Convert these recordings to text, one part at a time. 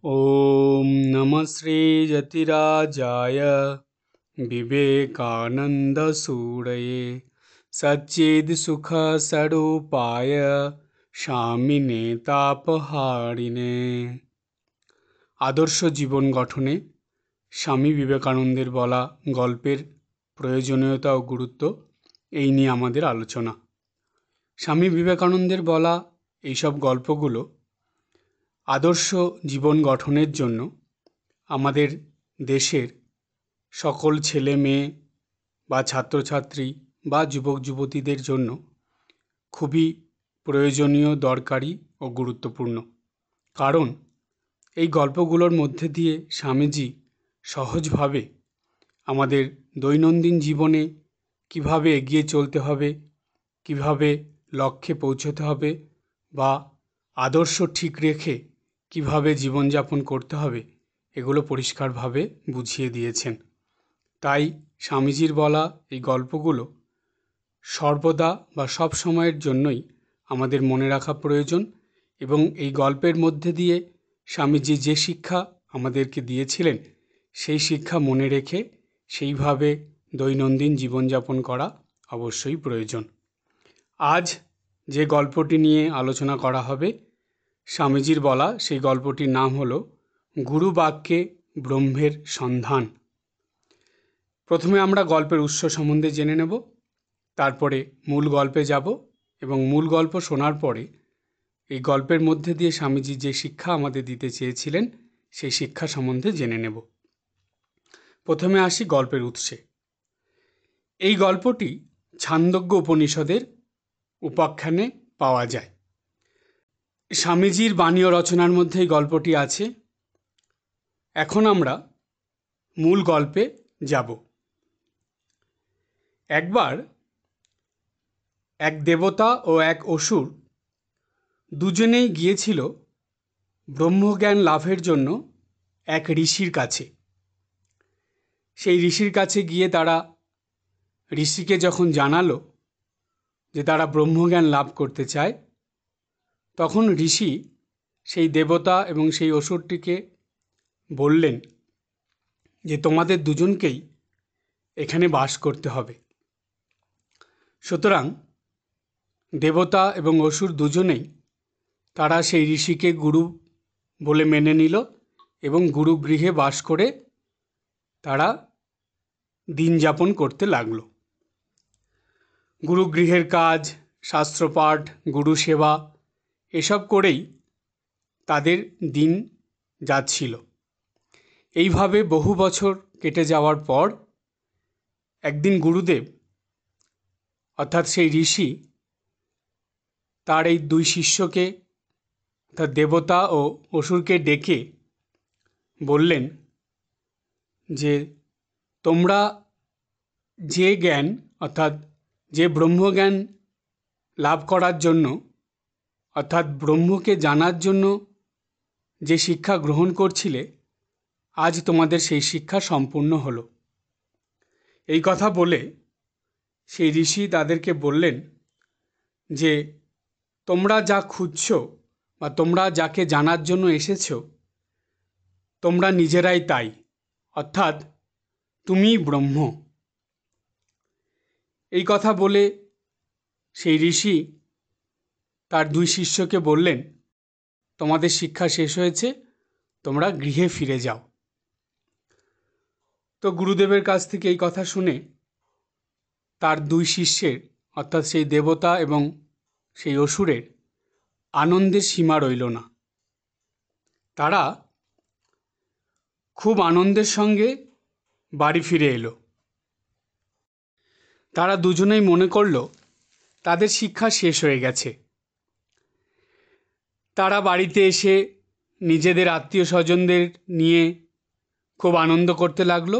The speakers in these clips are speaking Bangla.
ॐ नमः श्रीयतिराजाय विवेकानन्दसूरये सच्चित्सुखस्वरूपाय স্বামিনে তাপহারিণে। আদর্শ জীবন গঠনে স্বামী বিবেকানন্দের বলা গল্পের প্রয়োজনীয়তা ও গুরুত্ব এই নিয়ে আমাদের আলোচনা। স্বামী বিবেকানন্দের বলা এইসব গল্পগুলো আদর্শ জীবন গঠনের জন্য আমাদের দেশের সকল ছেলে মেয়ে বা ছাত্রছাত্রী বা যুবক যুবতীদের জন্য খুবই প্রয়োজনীয়, দরকারি ও গুরুত্বপূর্ণ। কারণ এই গল্পগুলোর মধ্যে দিয়ে স্বামীজি সহজভাবে আমাদের দৈনন্দিন জীবনে কিভাবে এগিয়ে চলতে হবে, কিভাবে লক্ষ্যে পৌঁছতে হবে বা আদর্শ ঠিক রেখে কিভাবে জীবনযাপন করতে হবে এগুলো পরিষ্কারভাবে বুঝিয়ে দিয়েছেন। তাই স্বামীজির বলা এই গল্পগুলো সর্বদা বা সব সময়ের জন্যই আমাদের মনে রাখা প্রয়োজন এবং এই গল্পের মধ্যে দিয়ে স্বামীজি যে শিক্ষা আমাদেরকে দিয়েছিলেন সেই শিক্ষা মনে রেখে সেইভাবে দৈনন্দিন জীবনযাপন করা অবশ্যই প্রয়োজন। আজ যে গল্পটি নিয়ে আলোচনা করা হবে স্বামীজির বলা সেই গল্পটির নাম হলো গুরু বাক্যে ব্রহ্মের সন্ধান। প্রথমে আমরা গল্পের উৎস সম্বন্ধে জেনে নেব, তারপরে মূল গল্পে যাব এবং মূল গল্প শোনার পরে এই গল্পের মধ্যে দিয়ে স্বামীজি যে শিক্ষা আমাদের দিতে চেয়েছিলেন সেই শিক্ষা সম্বন্ধে জেনে নেব। প্রথমে আসি গল্পের উৎসে। এই গল্পটি ছান্দোগ্য উপনিষদের উপাখ্যানে পাওয়া যায়। স্বামীজির বাণী ও রচনার মধ্যে এই গল্পটি আছে। এখন আমরা মূল গল্পে যাব। একবার এক দেবতা ও এক অসুর দুজনেই গিয়েছিল ব্রহ্মজ্ঞান লাভের জন্য এক ঋষির কাছে। সেই ঋষির কাছে গিয়ে তারা ঋষিকে যখন জানালো যে তারা ব্রহ্মজ্ঞান লাভ করতে চায়, তখন ঋষি সেই দেবতা এবং সেই অসুরটিকে বললেন যে তোমাদের দুজনকেই এখানে বাস করতে হবে। সুতরাং দেবতা এবং অসুর দুজনেই তারা সেই ঋষিকে গুরু বলে মেনে নিল এবং গুরু গৃহে বাস করে তারা দিন যাপন করতে লাগলো। গুরুগৃহের কাজ, শাস্ত্রপাঠ, গুরু সেবা এসব করেই তাদের দিন যাচ্ছিল। এইভাবে বহু বছর কেটে যাওয়ার পর একদিন গুরুদেব অর্থাৎ সেই ঋষি তার এই দুই শিষ্যকে অর্থাৎ দেবতা ও অসুরকে ডেকে বললেন যে তোমরা যে জ্ঞান অর্থাৎ যে ব্রহ্মজ্ঞান লাভ করার জন্য অর্থাৎ ব্রহ্মকে জানার জন্য যে শিক্ষা গ্রহণ করছিলে, আজ তোমাদের সেই শিক্ষা সম্পূর্ণ হলো। এই কথা বলে সেই ঋষি তাদেরকে বললেন যে তোমরা যা খুঁজছ বা তোমরা যাকে জানার জন্য এসেছ তোমরা নিজেরাই তাই, অর্থাৎ তুমিই ব্রহ্ম। এই কথা বলে সেই ঋষি তার দুই শিষ্যকে বললেন তোমাদের শিক্ষা শেষ হয়েছে, তোমরা গৃহে ফিরে যাও। তো গুরুদেবের কাছ থেকে এই কথা শুনে তার দুই শিষ্যের অর্থাৎ সেই দেবতা এবং সেই অসুরের আনন্দের সীমা রইল না। তারা খুব আনন্দের সঙ্গে বাড়ি ফিরে এলো। তারা দুজনেই মনে করল তাদের শিক্ষা শেষ হয়ে গেছে। তারা বাড়িতে এসে নিজেদের আত্মীয় স্বজনদের নিয়ে খুব আনন্দ করতে লাগলো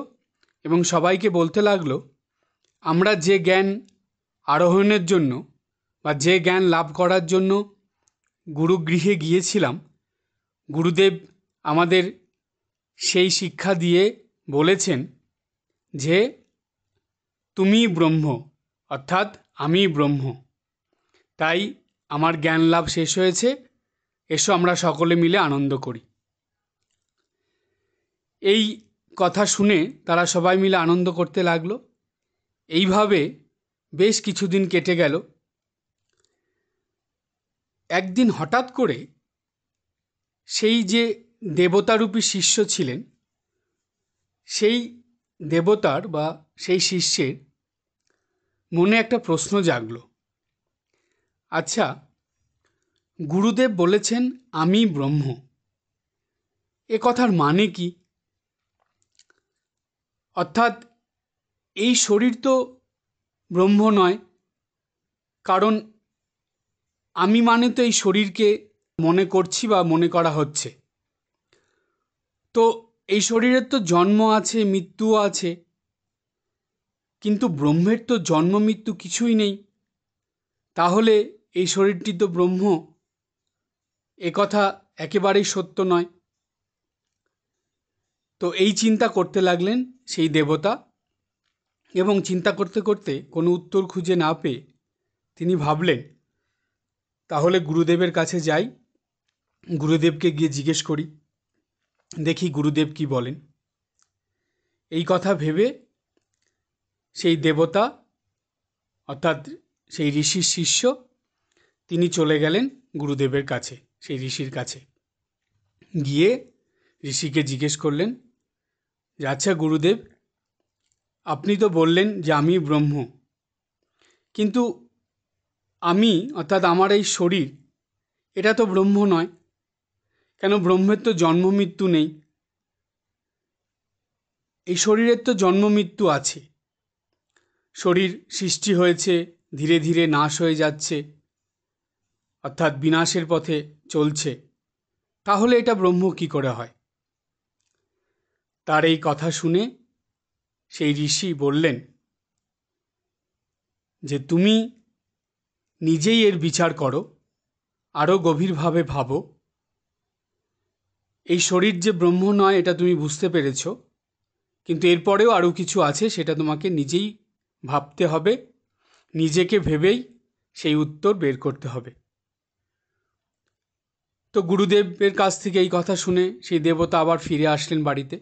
এবং সবাইকে বলতে লাগলো আমরা যে জ্ঞান আরোহণের জন্য বা যে জ্ঞান লাভ করার জন্য গুরুগৃহে গিয়েছিলাম, গুরুদেব আমাদের সেই শিক্ষা দিয়ে বলেছেন যে তুমিই ব্রহ্ম, অর্থাৎ আমিই ব্রহ্ম। তাই আমার জ্ঞান লাভ শেষ হয়েছে, এসো আমরা সকলে মিলে আনন্দ করি। এই কথা শুনে তারা সবাই মিলে আনন্দ করতে লাগলো। এইভাবে বেশ কিছুদিন কেটে গেল। একদিন হঠাৎ করে সেই যে দেবতারূপী শিষ্য ছিলেন, সেই দেবতার বা সেই শিষ্যের মনে একটা প্রশ্ন জাগল। আচ্ছা, গুরুদেব বলেছেন আমি ব্রহ্ম, এ কথার মানে কি? অর্থাৎ এই শরীর তো ব্রহ্ম নয়, কারণ আমি মানে তো এই শরীরকে মনে করছি বা মনে করা হচ্ছে। তো এই শরীরের তো জন্ম আছে, মৃত্যু আছে, কিন্তু ব্রহ্মের তো জন্ম মৃত্যু কিছুই নেই। তাহলে এই শরীরটি তো ব্রহ্ম, এ কথা একেবারেই সত্য নয়। তো এই চিন্তা করতে লাগলেন সেই দেবতা, এবং চিন্তা করতে করতে কোনো উত্তর খুঁজে না পেয়ে তিনি ভাবলেন, তাহলে গুরুদেবের কাছে যাই, গুরুদেবকে গিয়ে জিজ্ঞেস করি, দেখি গুরুদেব কি বলেন। এই কথা ভেবে সেই দেবতা অর্থাৎ সেই ঋষির শিষ্য তিনি চলে গেলেন গুরুদেবের কাছে, সেই ঋষির কাছে গিয়ে ঋষিকে জিজ্ঞেস করলেন যে, আচ্ছা গুরুদেব, আপনি তো বললেন যে আমি ব্রহ্ম, কিন্তু আমি অর্থাৎ আমার এই শরীর, এটা তো ব্রহ্ম নয়। কেন? ব্রহ্মের তো জন্ম মৃত্যু নেই, এই শরীরের তো জন্ম মৃত্যু আছে। শরীর সৃষ্টি হয়েছে, ধীরে ধীরে নাশ হয়ে যাচ্ছে, অর্থাৎ বিনাশের পথে চলছে। তাহলে এটা ব্রহ্ম কি করে হয়? তার এই কথা শুনে সেই ঋষি বললেন যে, তুমি নিজেই এর বিচার করো, আরও গভীরভাবে ভাবো। এই শরীর যে ব্রহ্ম নয় এটা তুমি বুঝতে পেরেছ, কিন্তু এরপরেও আরও কিছু আছে, সেটা তোমাকে নিজেই ভাবতে হবে, নিজেকে ভেবেই সেই উত্তর বের করতে হবে। তো গুরুদেবের কাছ থেকে এই কথা শুনে সেই দেবতা আবার ফিরে আসলেন বাড়িতে,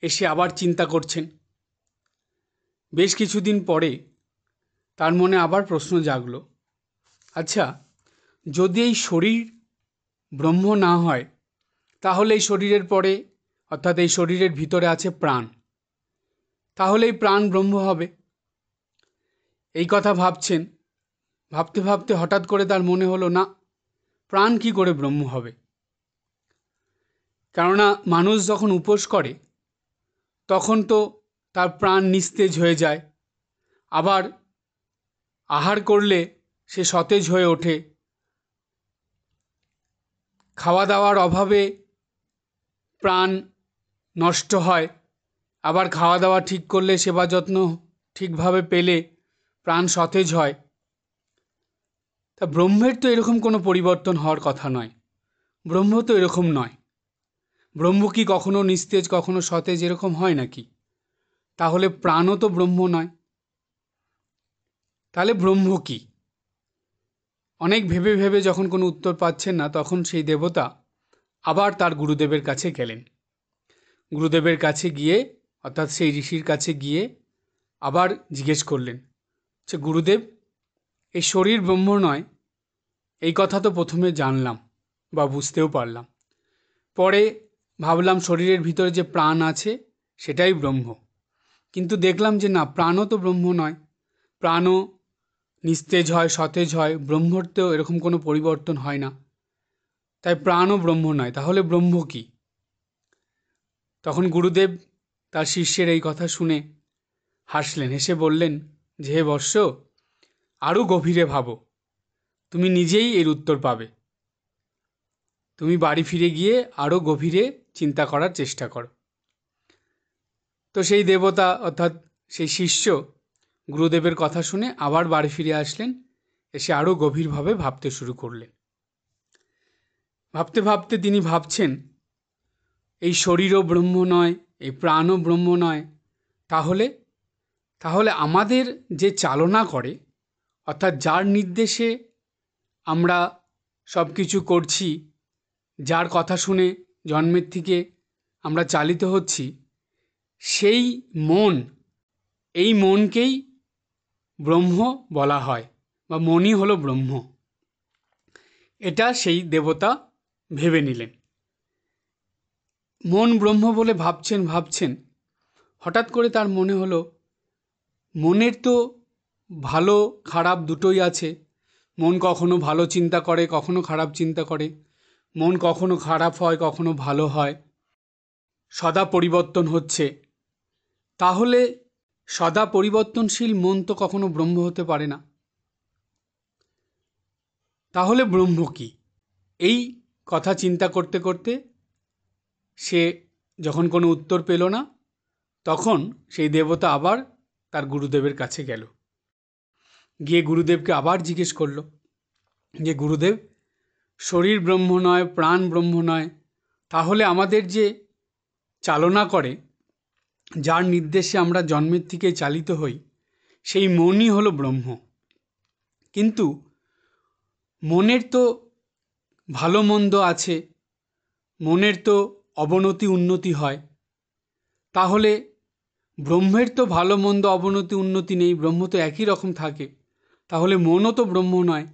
এসে আবার চিন্তা করছেন। বেশ কিছুদিন পরে তার মনে আবার প্রশ্ন জাগলো, আচ্ছা, যদি এই শরীর ব্রহ্ম না হয়, তাহলে এই শরীরের পরে অর্থাৎ এই শরীরের ভিতরে আছে প্রাণ, তাহলে এই প্রাণ ব্রহ্ম হবে। এই কথা ভাবছেন, ভাবতে ভাবতে হঠাৎ করে তার মনে হলো, না, প্রাণ কি করে ব্রহ্ম হবে? কেননা মানুষ যখন উপোস করে তখন তো তার প্রাণ নিস্তেজ হয়ে যায়, আবার আহার করলে সে সতেজ হয়ে ওঠে, খাওয়া দাওয়ার অভাবে প্রাণ নষ্ট হয়, আবার খাওয়া দাওয়া ঠিক করলে, সেবা যত্ন ঠিকভাবে পেলে প্রাণ সতেজ হয়। তা ব্রহ্মের তো এরকম কোনো পরিবর্তন হওয়ার কথা নয়, ব্রহ্ম তো এরকম নয়। ব্রহ্ম কি কখনো নিস্তেজ, কখনো সতেজ এরকম হয় নাকি? তাহলে প্রাণও তো ব্রহ্ম নয়, তাহলে ব্রহ্ম কি? অনেক ভেবে ভেবে যখন কোনো উত্তর পাচ্ছেন না, তখন সেই দেবতা আবার তার গুরুদেবের কাছে গেলেন। গুরুদেবের কাছে গিয়ে অর্থাৎ সেই ঋষির কাছে গিয়ে আবার জিজ্ঞেস করলেন, আচ্ছা গুরুদেব, এই শরীর ব্রহ্ম নয়, এই কথা তো প্রথমে জানলাম বা বুঝতেও পারলাম, পরে ভাবলাম শরীরের ভিতরে যে প্রাণ আছে সেটাই ব্রহ্ম, কিন্তু দেখলাম যে না, প্রাণও তো ব্রহ্ম নয়, প্রাণও নিস্তেজ হয়, সতেজ হয়, ব্রহ্মর তো এরকম কোনো পরিবর্তন হয় না, তাই প্রাণও ব্রহ্ম নয়, তাহলে ব্রহ্ম কি? তখন গুরুদেব তার শিষ্যের এই কথা শুনে হাসলেন, হেসে বললেন যে, হে বৎস, আরও গভীরে ভাবো, তুমি নিজেই এর উত্তর পাবে। তুমি বাড়ি ফিরে গিয়ে আরও গভীরে চিন্তা করার চেষ্টা করো। তো সেই দেবতা অর্থাৎ সেই শিষ্য গুরুদেবের কথা শুনে আবার বাড়ি ফিরে আসলেন, এসে আরও গভীরভাবে ভাবতে শুরু করলেন। ভাবতে ভাবতে তিনি ভাবছেন, এই শরীরও ব্রহ্ম নয়, এই প্রাণও ব্রহ্ম নয়, তাহলে তাহলে আমাদের যে চালনা করে, অর্থাৎ যার নির্দেশে আমরা সব কিছু করছি, যার কথা শুনে জন্মের থেকে আমরা চালিত হচ্ছি, সেই মন, এই মনকেই ব্রহ্ম বলা হয়, বা মনই হলো ব্রহ্ম। এটা সেই দেবতা ভেবে নিলেন। মন ব্রহ্ম বলে ভাবছেন, হঠাৎ করে তার মনে হলো, মনের তো ভালো খারাপ দুটোই আছে। মন কখনো ভালো চিন্তা করে, কখনো খারাপ চিন্তা করে। মন কখনো খারাপ হয়, কখনো ভালো হয়, সদা পরিবর্তন হচ্ছে। তাহলে সদা পরিবর্তনশীল মন তো কখনো ব্রহ্ম হতে পারে না। তাহলে ব্রহ্ম কি? এই কথা চিন্তা করতে করতে সে যখন কোনো উত্তর পেল না, তখন সেই দেবতা আবার তার গুরুদেবের কাছে গেল। গিয়ে গুরুদেবকে আবার জিজ্ঞেস করল যে, গুরুদেব, শরীর ব্রহ্ম নয়, প্রাণ ব্রহ্ম নয়, তাহলে আমাদের যে চালনা করে, যার নির্দেশে আমরা জন্মের থেকে চালিত হই, সেই মনই হলো ব্রহ্ম। কিন্তু মনের তো ভালো মন্দ আছে, মনের তো অবনতি উন্নতি হয়। তাহলে ব্রহ্মের তো ভালো মন্দ অবনতি উন্নতি নেই, ব্রহ্ম তো একই রকম থাকে। তাহলে মনও তো ব্রহ্ম নয়।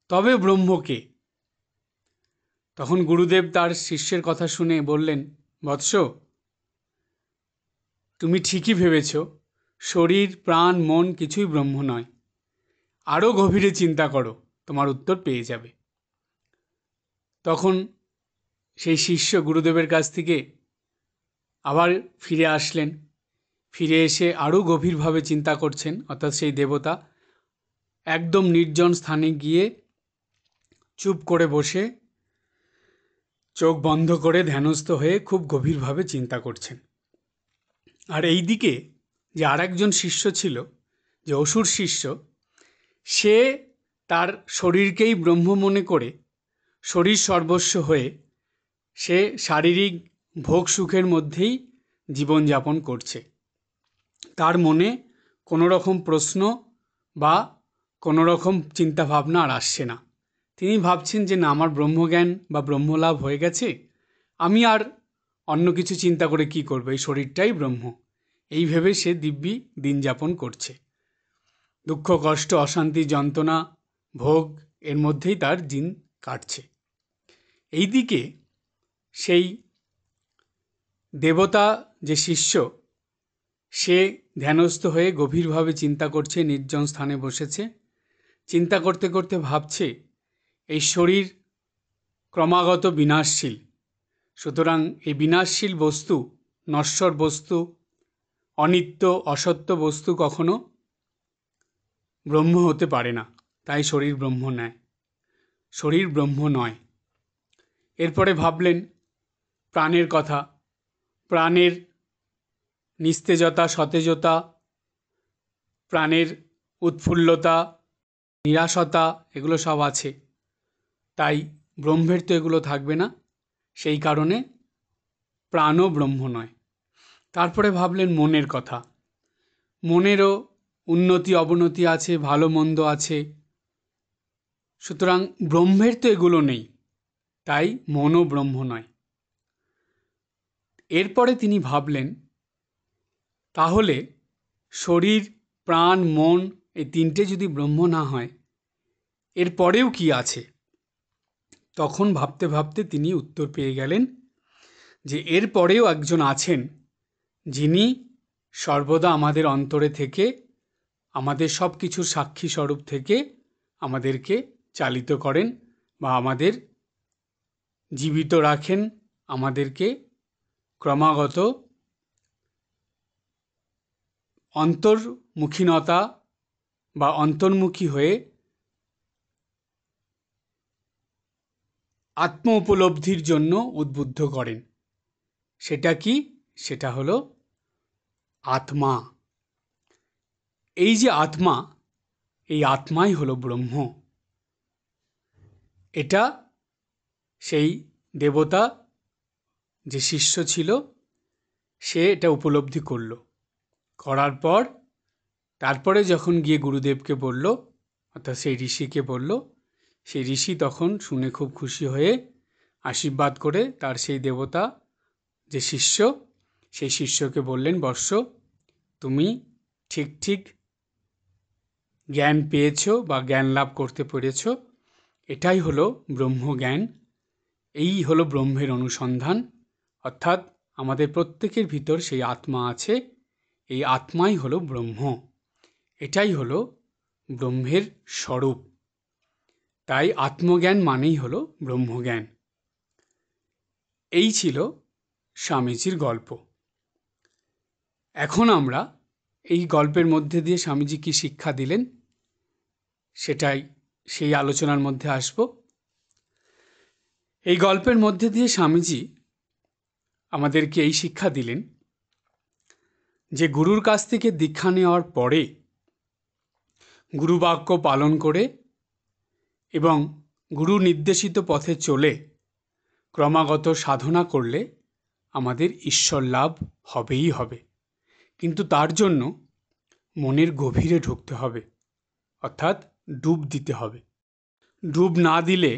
তবে ব্রহ্ম কে? তখন গুরুদেব তার শিষ্যের কথা শুনে বললেন, বৎস, তুমি ঠিকই ভেবেছ, শরীর প্রাণ মন কিছুই ব্রহ্ম নয়। আরও গভীরে চিন্তা করো, তোমার উত্তর পেয়ে যাবে। তখন সেই শিষ্য গুরুদেবের কাছ থেকে আবার ফিরে আসলেন। ফিরে এসে আরও গভীরভাবে চিন্তা করছেন। অর্থাৎ সেই দেবতা একদম নির্জন স্থানে গিয়ে চুপ করে বসে, চোখ বন্ধ করে ধ্যানস্থ হয়ে খুব গভীরভাবে চিন্তা করছেন। আর এই দিকে যে আরেকজন শিষ্য ছিল, যে অসুর শিষ্য, সে তার শরীরকেই ব্রহ্ম মনে করে শরীর সর্বস্ব হয়ে সে শারীরিক ভোগ সুখের মধ্যেই জীবনযাপন করছে। তার মনে কোনো রকম প্রশ্ন বা কোনো রকম চিন্তাভাবনা আর আসছে না। তিনি ভাবছেন যে না, আমার ব্রহ্মজ্ঞান বা ব্রহ্মলাভ হয়ে গেছে, আমি আর অন্য কিছু চিন্তা করে কি করব, এই শরীরটাই ব্রহ্ম। এই ভেবে সে দিব্যি দিন যাপন করছে। দুঃখ কষ্ট অশান্তি যন্ত্রণা ভোগ এর মধ্যেই তার দিন কাটছে। এইদিকে সেই দেবতা যে শিষ্য, সে ধ্যানস্থ হয়ে গভীরভাবে চিন্তা করছে, নির্জন স্থানে বসেছে। চিন্তা করতে করতে ভাবছে, এই শরীর ক্রমাগত বিনাশশীল। সুতরাং এই বিনাশশীল বস্তু, নশ্বর বস্তু, অনিত্য অসত্য বস্তু কখনো ব্রহ্ম হতে পারে না। তাই শরীর ব্রহ্ম নয়, শরীর ব্রহ্ম নয়। এরপরে ভাবলেন প্রাণের কথা। প্রাণের নিস্তেজতা, সতেজতা, প্রাণের উৎফুল্লতা, নিরাসতা, এগুলো সব আছে। তাই ব্রহ্মের তো এগুলো থাকবে না, সেই কারণে প্রাণও ব্রহ্ম নয়। তারপরে ভাবলেন মনের কথা। মনেরও উন্নতি অবনতি আছে, ভালো মন্দ আছে। সুতরাং ব্রহ্মের তো এগুলো নেই, তাই মনও ব্রহ্ম নয়। এরপরে তিনি ভাবলেন, তাহলে শরীর প্রাণ মন এই তিনটে যদি ব্রহ্ম না হয়, এর পরেও কি আছে? তখন ভাবতে ভাবতে তিনি উত্তর পেয়ে গেলেন যে এর পরেও একজন আছেন, যিনি সর্বদা আমাদের অন্তরে থেকে, আমাদের সব কিছুর সাক্ষী স্বরূপ থেকে আমাদেরকে চালিত করেন বা আমাদের জীবিত রাখেন, আমাদেরকে ক্রমাগত অন্তর্মুখীনতা বা অন্তর্মুখী হয়ে আত্ম উপলব্ধির জন্য উদ্বুদ্ধ করেন। সেটা কি? সেটা হলো আত্মা। এই যে আত্মা, এই আত্মাই হলো ব্রহ্ম। এটা সেই দেবতা যে শিষ্য ছিল, সে এটা উপলব্ধি করল। করার পর তারপরে যখন গিয়ে গুরুদেবকে বলল, অর্থাৎ সেই ঋষিকে বলল, সেই ঋষি তখন শুনে খুব খুশি হয়ে আশীর্বাদ করে তার সেই দেবতা যে শিষ্য, সেই শিষ্যকে বললেন, বৎস, তুমি ঠিক ঠিক জ্ঞান পেয়েছ বা জ্ঞান লাভ করতে পেরেছ, এটাই হলো ব্রহ্মজ্ঞান, এই হলো ব্রহ্মের অনুসন্ধান। অর্থাৎ আমাদের প্রত্যেকের ভিতর সেই আত্মা আছে, এই আত্মাই হলো ব্রহ্ম, এটাই হলো ব্রহ্মের স্বরূপ। তাই আত্মজ্ঞান মানেই হলো ব্রহ্মজ্ঞান। এই ছিল স্বামীজির গল্প। এখন আমরা এই গল্পের মধ্যে দিয়ে স্বামীজি কী শিক্ষা দিলেন সেই আলোচনার মধ্যে আসব। এই গল্পের মধ্যে দিয়ে স্বামীজি আমাদেরকে এই শিক্ষা দিলেন যে গুরুর কাছ থেকে দীক্ষা নেওয়ার পরে গুরুবাক্য পালন করে এবং গুরু নির্দেশিত পথে চলে ক্রমাগত সাধনা করলে আমাদের ঈশ্বর লাভ হবেই হবে। কিন্তু তার জন্য মনের গভীরে ঢুকতে হবে, অর্থাৎ ডুব দিতে হবে। ডুব না দিলে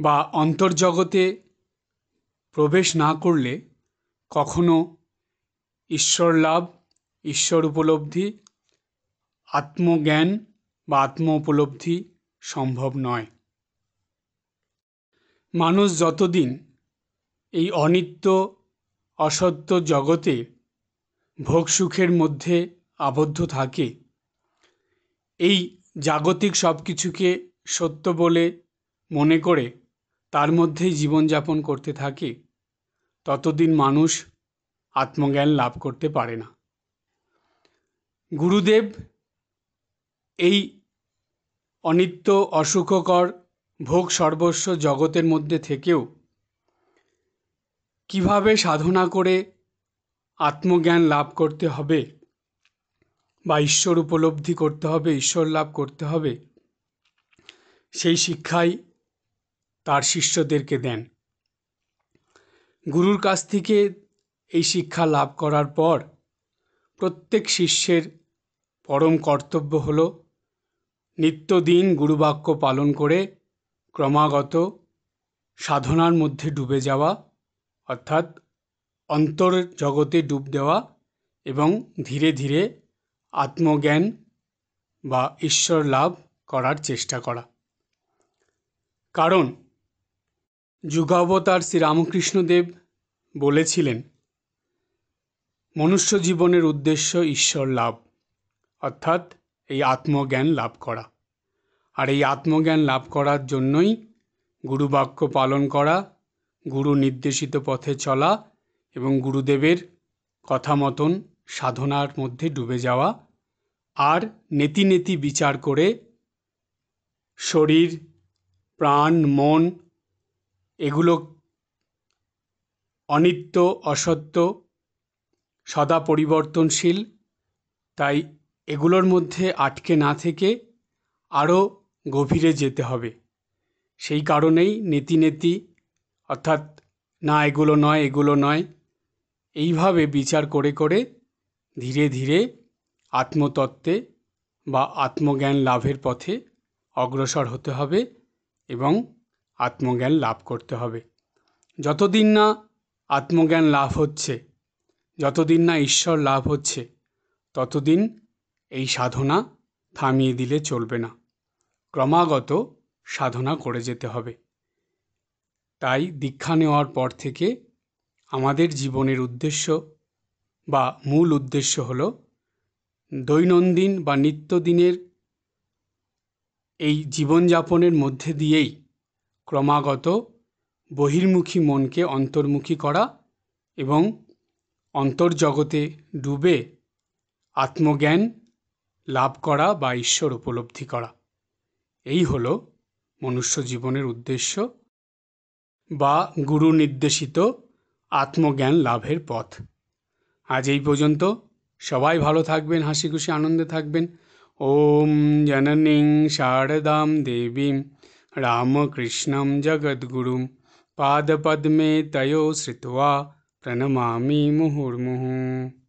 বা অন্তর্জগতে প্রবেশ না করলে কখনো ঈশ্বর লাভ, ঈশ্বর উপলব্ধি, আত্মজ্ঞান বা আত্ম উপলব্ধি সম্ভব নয়। মানুষ যতদিন এই অনিত্য অসত্য জগতে ভোগ সুখের মধ্যে আবদ্ধ থাকে, এই জাগতিক সব কিছুকে সত্য বলে মনে করে তার মধ্যেই জীবনযাপন করতে থাকে, ততদিন মানুষ আত্মজ্ঞান লাভ করতে পারে না। গুরুদেব এই অনিত্য অসুখকর ভোগ সর্বস্ব জগতের মধ্যে থেকেও কিভাবে সাধনা করে আত্মজ্ঞান লাভ করতে হবে বা ঈশ্বর উপলব্ধি করতে হবে, ঈশ্বর লাভ করতে হবে, সেই শিক্ষাই তার শিষ্যদেরকে দেন। গুরুর কাছ থেকে এই শিক্ষা লাভ করার পর প্রত্যেক শিষ্যের পরম কর্তব্য হল নিত্যদিন গুরুবাক্য পালন করে ক্রমাগত সাধনার মধ্যে ডুবে যাওয়া, অর্থাৎ অন্তর জগতে ডুব দেওয়া এবং ধীরে ধীরে আত্মজ্ঞান বা ঈশ্বর লাভ করার চেষ্টা করা। কারণ যুগাবতার শ্রীরামকৃষ্ণদেব বলেছিলেন, মনুষ্য জীবনের উদ্দেশ্য ঈশ্বর লাভ, অর্থাৎ এই আত্মজ্ঞান লাভ করা। আর এই আত্মজ্ঞান লাভ করার জন্যই গুরুবাক্য পালন করা, গুরু নির্দেশিত পথে চলা এবং গুরুদেবের কথা মতন সাধনার মধ্যে ডুবে যাওয়া, আর নেতি নেতি বিচার করে শরীর, প্রাণ, মন এগুলো অনিত্য অসত্য, সদা পরিবর্তনশীল, তাই এগুলোর মধ্যে আটকে না থেকে আরও গভীরে যেতে হবে। সেই কারণেই নেতি নেতি, অর্থাৎ না এগুলো নয় এগুলো নয়, এইভাবে বিচার করে করে ধীরে ধীরে আত্মতত্ত্বে বা আত্মজ্ঞান লাভের পথে অগ্রসর হতে হবে এবং আত্মজ্ঞান লাভ করতে হবে। যতদিন না আত্মজ্ঞান লাভ হচ্ছে, যতদিন না ঈশ্বর লাভ হচ্ছে, ততদিন এই সাধনা থামিয়ে দিলে চলবে না, ক্রমাগত সাধনা করে যেতে হবে। তাই দীক্ষা নেওয়ার পর থেকে আমাদের জীবনের উদ্দেশ্য বা মূল উদ্দেশ্য হল দৈনন্দিন বা নিত্যদিনের এই জীবনযাপনের মধ্যে দিয়েই ক্রমাগত বহির্মুখী মনকে অন্তর্মুখী করা এবং অন্তর্জগতে ডুবে আত্মজ্ঞান লাভ করা বা ঈশ্বর উপলব্ধি করা। এই হলো মনুষ্য জীবনের উদ্দেশ্য বা গুরু নির্দেশিত আত্মজ্ঞান লাভের পথ। আজ এই পর্যন্ত। সবাই ভালো থাকবেন, হাসি খুশি আনন্দে থাকবেন। ওম জননীং শারদাম দেবীম রামকৃষ্ণম জগদ্গুরুম পাদপদ্মে তয়ো শ্রিত্বা প্রণমামি মুহুর্মুহুঃ।